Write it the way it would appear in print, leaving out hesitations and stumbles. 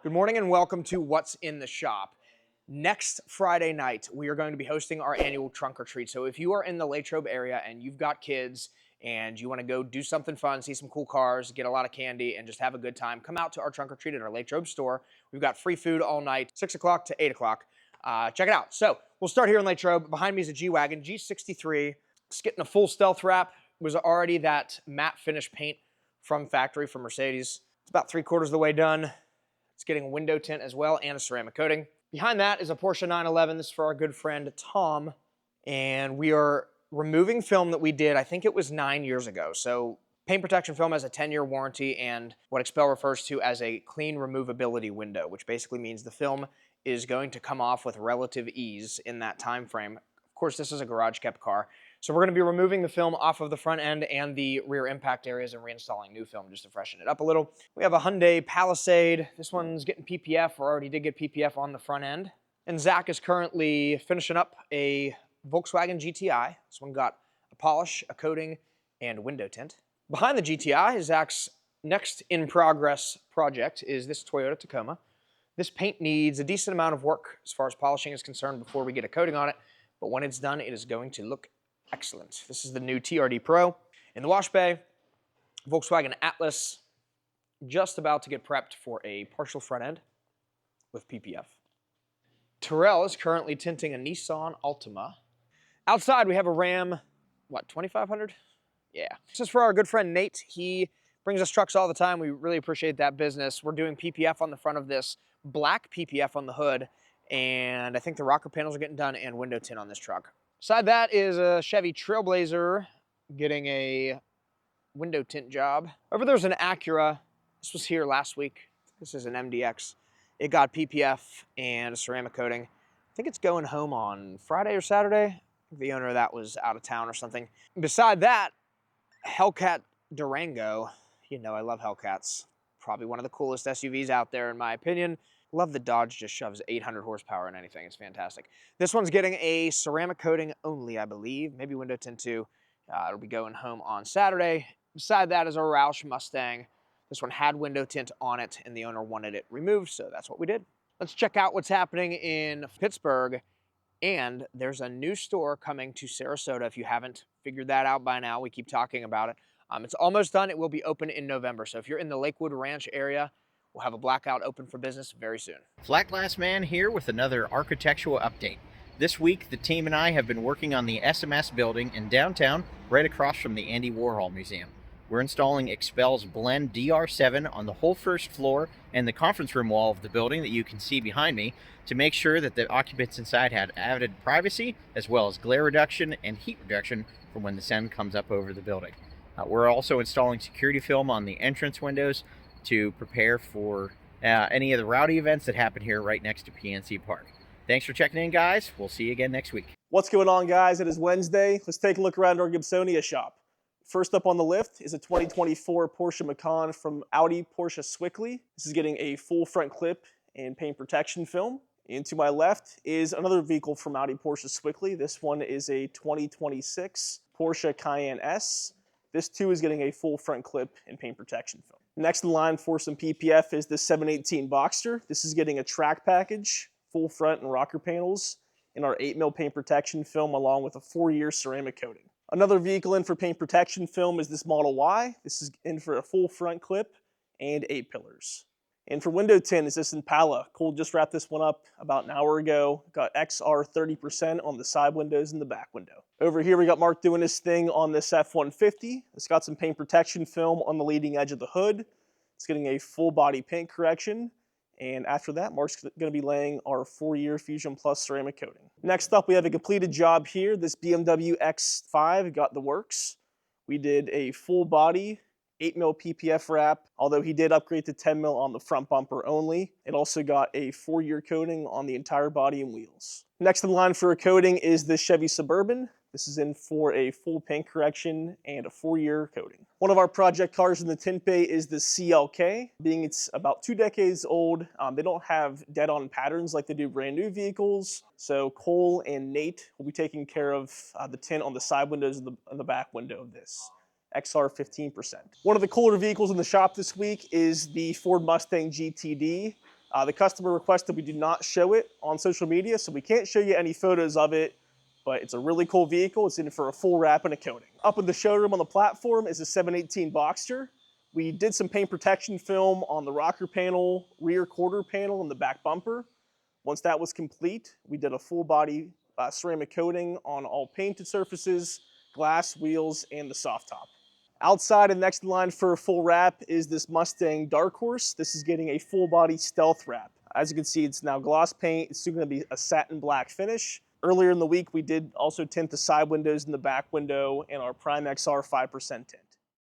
Good morning and welcome to What's in the Shop. Next Friday night, we are going to be hosting our annual trunk or treat. So if you are in the LATROBE area and you've got kids and you want to go do something fun, see some cool cars, get a lot of candy, and just have a good time, come out to our trunk or treat at our LATROBE store. We've got free food all night, 6 o'clock to 8 o'clock. Check it out. So we'll start here in LATROBE. Behind me is a G-Wagon, G63. It's getting a full stealth wrap. It was already that matte finish paint from factory from Mercedes. It's about 3/4 of the way done. It's getting a window tint as well and a ceramic coating. Behind that is a Porsche 911. This is for our good friend Tom. And we are removing film that we did, I think it was 9 years ago. So paint protection film has a 10-year warranty and what xpel refers to as a clean removability window, which basically means the film is going to come off with relative ease in that time frame. Of course, this is a garage kept car. So we're going to be removing the film off of the front end and the rear impact areas and reinstalling new film just to freshen it up a little. We have a Hyundai Palisade. This one's getting PPF, or already did get PPF on the front end. And Zach is currently finishing up a Volkswagen GTI. This one got a polish, a coating, and window tint. Behind the GTI, Zach's next in-progress project is this Toyota Tacoma. This paint needs a decent amount of work as far as polishing is concerned before we get a coating on it, but when it's done, it is going to look excellent. This is the new TRD Pro. In the wash bay, Volkswagen Atlas, just about to get prepped for a partial front end with PPF. Terrell is currently tinting a Nissan Altima. Outside, we have a Ram, what, 2500? Yeah. This is for our good friend Nate. He brings us trucks all the time. We really appreciate that business. We're doing PPF on the front of this, black PPF on the hood, and I think the rocker panels are getting done and window tint on this truck. Beside that is a Chevy Trailblazer getting a window tint job. Over there's an Acura. This was here last week. This is an MDX. It got PPF and a ceramic coating. I think it's going home on Friday or Saturday. The owner of that was out of town or something. Beside that, Hellcat Durango. You know I love Hellcats. Probably one of the coolest SUVs out there in my opinion. Love the Dodge just shoves 800 horsepower in anything. It's fantastic. This one's getting a ceramic coating only, I believe. Maybe window tint too. It'll be going home on Saturday. Beside that is a Roush Mustang. This one had window tint on it, and the owner wanted it removed, so that's what we did. Let's check out what's happening in Pittsburgh. And there's a new store coming to Sarasota. If you haven't figured that out by now, we keep talking about it. It's almost done. It will be open in November. So if you're in the Lakewood Ranch area, we'll have a Blackout open for business very soon. Flat Glass Man here with another architectural update. This week, the team and I have been working on the SMS building in downtown, right across from the Andy Warhol Museum. We're installing xpel's Blend DR7 on the whole first floor and the conference room wall of the building that you can see behind me to make sure that the occupants inside had added privacy as well as glare reduction and heat reduction from when the sun comes up over the building. We're also installing security film on the entrance windows to prepare for any of the rowdy events that happen here right next to PNC Park. Thanks for checking in, guys. We'll see you again next week. What's going on, guys? It is Wednesday. Let's take a look around our Gibsonia shop. First up on the lift is a 2024 Porsche Macan from Audi Porsche Swickley. This is getting a full front clip and paint protection film. And to my left is another vehicle from Audi Porsche Swickley. This one is a 2026 Porsche Cayenne S. This too is getting a full front clip and paint protection film. Next in line for some PPF is the 718 Boxster. This is getting a track package, full front and rocker panels, and our 8mm paint protection film along with a 4-year ceramic coating. Another vehicle in for paint protection film is this Model Y. This is in for a full front clip and 8 pillars. And for window tint is this Impala. Cole just wrapped this one up about an hour ago. Got XR 30% on the side windows and the back window. Over here we got Mark doing his thing on this F-150. It's got some paint protection film on the leading edge of the hood. It's getting a full body paint correction. And after that, Mark's going to be laying our 4-year Fusion Plus ceramic coating. Next up, we have a completed job here. This BMW X5 got the works. We did a full body 8mm PPF wrap, although he did upgrade to 10mm on the front bumper only. It also got a 4-year coating on the entire body and wheels. Next in line for a coating is the Chevy Suburban. This is in for a full paint correction and a 4-year coating. One of our project cars in the tint bay is the CLK. Being it's about 2 decades old, they don't have dead-on patterns like they do brand new vehicles. So Cole and Nate will be taking care of the tint on the side windows and the back window of this. XR 15%. One of the cooler vehicles in the shop this week is the Ford Mustang GTD. The customer requested we do not show it on social media, so we can't show you any photos of it, but it's a really cool vehicle. It's in for a full wrap and a coating. Up in the showroom on the platform is a 718 Boxster. We did some paint protection film on the rocker panel, rear quarter panel, and the back bumper. Once that was complete, we did a full body ceramic coating on all painted surfaces, glass, wheels, and the soft top. Outside and next in line for a full wrap is this Mustang Dark Horse. This is getting a full body stealth wrap. As you can see, it's now gloss paint. It's soon going to be a satin black finish. Earlier in the week, we did also tint the side windows and the back window in our Prime XR 5% tint.